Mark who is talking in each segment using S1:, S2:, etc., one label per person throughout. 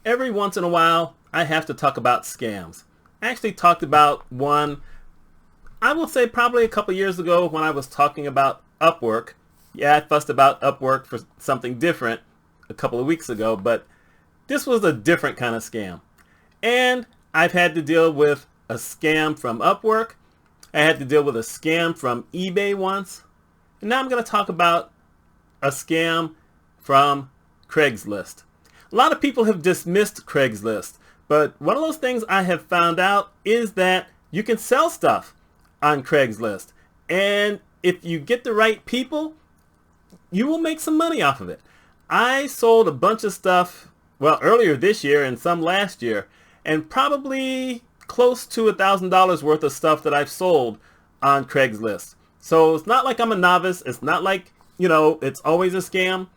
S1: Every once in a while, I have to talk about scams. I actually talked about one, I will say probably a couple years ago when I was talking about Upwork. Yeah, I fussed about Upwork for something different a couple of weeks ago, but this was a different kind of scam. And I've had to deal with a scam from Upwork. I had to deal with a scam from eBay once. And now I'm going to talk about a scam from Craigslist. A lot of people have dismissed Craigslist, but one of those things I have found out is that you can sell stuff on Craigslist. And if you get the right people, you will make some money off of it. I sold a bunch of stuff, well, earlier this year and some last year, and probably close to $1,000 worth of stuff that I've sold on Craigslist. So it's not like I'm a novice. It's not like, it's always a scam,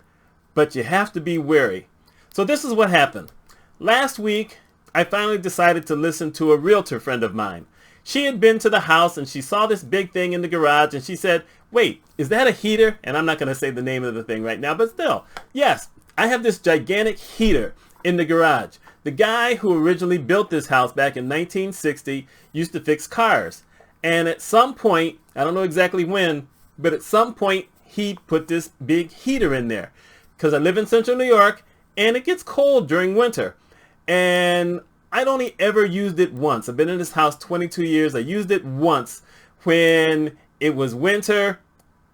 S1: but you have to be wary. So this is what happened. Last week, I finally decided to listen to a realtor friend of mine. She had been to the house and she saw this big thing in the garage and she said, wait, is that a heater? And I'm not going to say the name of the thing right now, but still, yes, I have this gigantic heater in the garage. The guy who originally built this house back in 1960 used to fix cars. And at some point, I don't know exactly when, but at some point he put this big heater in there. Because I live in central New York and it gets cold during winter. And I'd only ever used it once. I've been in this house 22 years. I used it once when it was winter.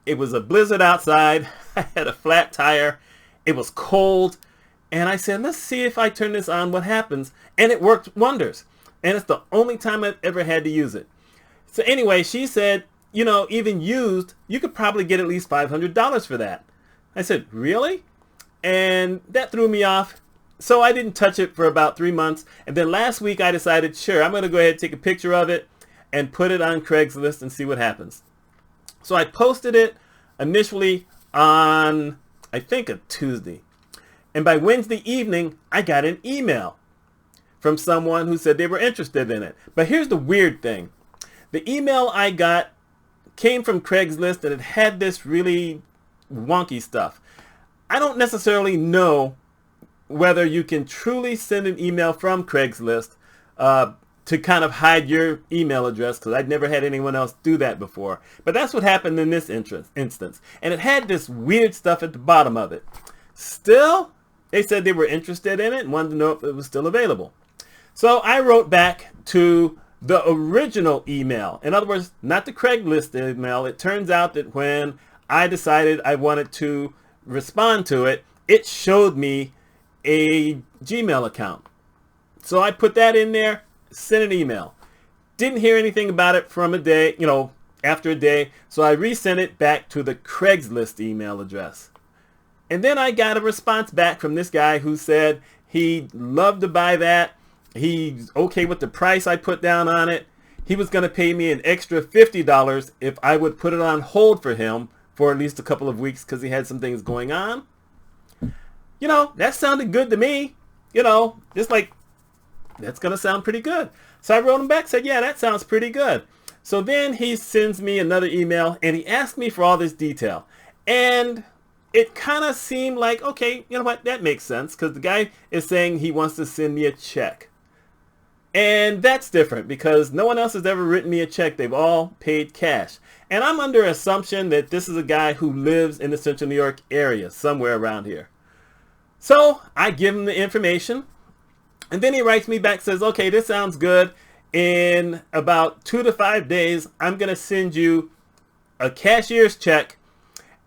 S1: It was a blizzard outside. I had a flat tire. It was cold. And I said, let's see if I turn this on, what happens? And it worked wonders. And it's the only time I've ever had to use it. So anyway, she said, even used, you could probably get at least $500 for that. I said, really? And that threw me off. So I didn't touch it for about 3 months. And then last week I decided, sure, I'm going to go ahead and take a picture of it and put it on Craigslist and see what happens. So I posted it initially on, I think, a Tuesday. And by Wednesday evening, I got an email from someone who said they were interested in it. But here's the weird thing. The email I got came from Craigslist and it had this really wonky stuff. I don't necessarily know whether you can truly send an email from Craigslist to kind of hide your email address, because I'd never had anyone else do that before. But that's what happened in this instance. And it had this weird stuff at the bottom of it. Still, they said they were interested in it and wanted to know if it was still available. So I wrote back to the original email. In other words, not the Craigslist email. It turns out that when I decided I wanted to respond to it, it showed me a Gmail account. So I put that in there, sent an email. Didn't hear anything about it from a day, after a day. So I resent it back to the Craigslist email address. And then I got a response back from this guy who said he'd love to buy that. He's okay with the price I put down on it. He was going to pay me an extra $50 if I would put it on hold for him for at least a couple of weeks because he had some things going on. That sounded good to me. Just like, that's going to sound pretty good. So I wrote him back, said, yeah, that sounds pretty good. So then he sends me another email and he asked me for all this detail. And it kind of seemed like, okay, you know what, that makes sense, because the guy is saying he wants to send me a check. And that's different because no one else has ever written me a check. They've all paid cash. And I'm under assumption that this is a guy who lives in the central New York area, somewhere around here. So I give him the information. And then he writes me back, says, okay, this sounds good. In about 2 to 5 days, I'm going to send you a cashier's check.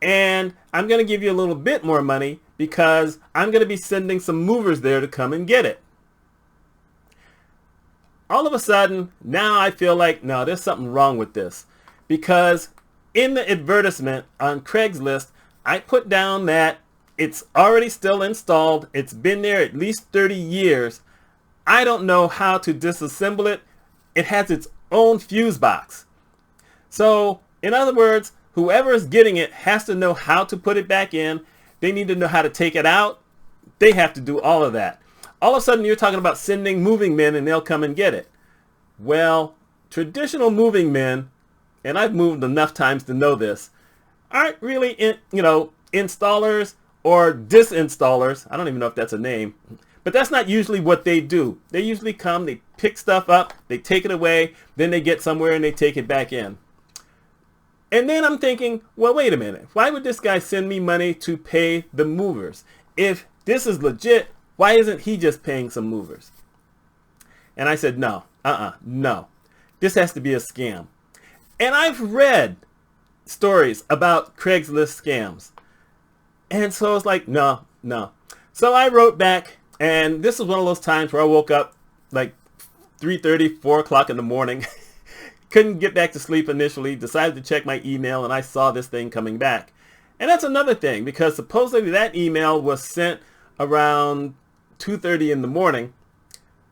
S1: And I'm going to give you a little bit more money because I'm going to be sending some movers there to come and get it. All of a sudden, now I feel like, no, there's something wrong with this. Because in the advertisement on Craigslist, I put down that it's already still installed. It's been there at least 30 years. I don't know how to disassemble it. It has its own fuse box. So, in other words, whoever is getting it has to know how to put it back in. They need to know how to take it out. They have to do all of that. All of a sudden, you're talking about sending moving men and they'll come and get it. Well, traditional moving men, and I've moved enough times to know this, aren't really, installers or disinstallers. I don't even know if that's a name. But that's not usually what they do. They usually come, they pick stuff up, they take it away, then they get somewhere and they take it back in. And then I'm thinking, well, wait a minute. Why would this guy send me money to pay the movers? If this is legit, why isn't he just paying some movers? And I said, no. This has to be a scam. And I've read stories about Craigslist scams. And so it's like, no. So I wrote back, and this is one of those times where I woke up like 3:30, 4 o'clock in the morning. Couldn't get back to sleep initially, decided to check my email, and I saw this thing coming back. And that's another thing, because supposedly that email was sent around 2:30 in the morning.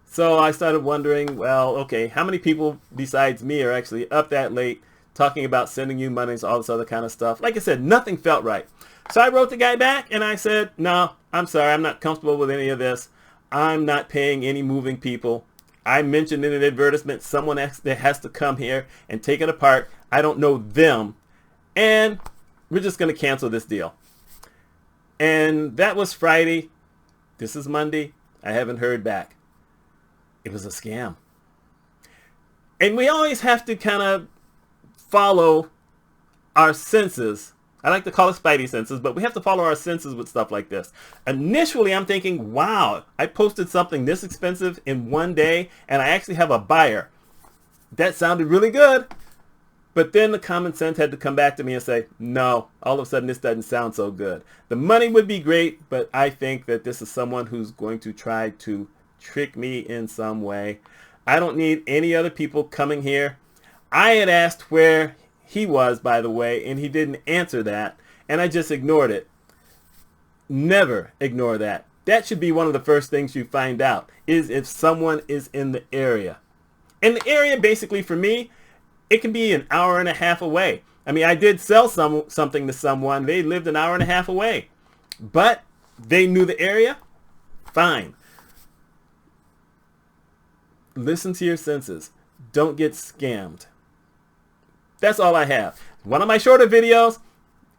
S1: So I started wondering, well, okay, how many people besides me are actually up that late talking about sending you monies, all this other kind of stuff? Like I said, nothing felt right. So I wrote the guy back and I said, no, I'm sorry, I'm not comfortable with any of this. I'm not paying any moving people. I mentioned in an advertisement someone that has to come here and take it apart. I don't know them. And we're just going to cancel this deal. And that was Friday. This is Monday. I haven't heard back. It was a scam. And we always have to kind of follow our senses. I like to call it spidey senses, but we have to follow our senses with stuff like this. Initially, I'm thinking, wow, I posted something this expensive in one day, and I actually have a buyer. That sounded really good. But then the common sense had to come back to me and say, no, all of a sudden this doesn't sound so good. The money would be great, but I think that this is someone who's going to try to trick me in some way. I don't need any other people coming here. I had asked where he was, by the way, and he didn't answer that, and I just ignored it. Never ignore that. That should be one of the first things you find out, is if someone is in the area. And the area, basically, for me, it can be an hour and a half away. I mean, I did sell something to someone. They lived an hour and a half away. But they knew the area? Fine. Listen to your senses. Don't get scammed. That's all I have. One of my shorter videos.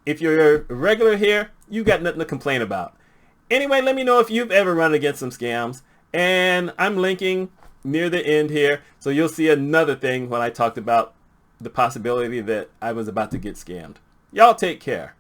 S1: If you're a regular here, you got nothing to complain about. Anyway, let me know if you've ever run against some scams. And I'm linking near the end here, so you'll see another thing when I talked about the possibility that I was about to get scammed. Y'all take care.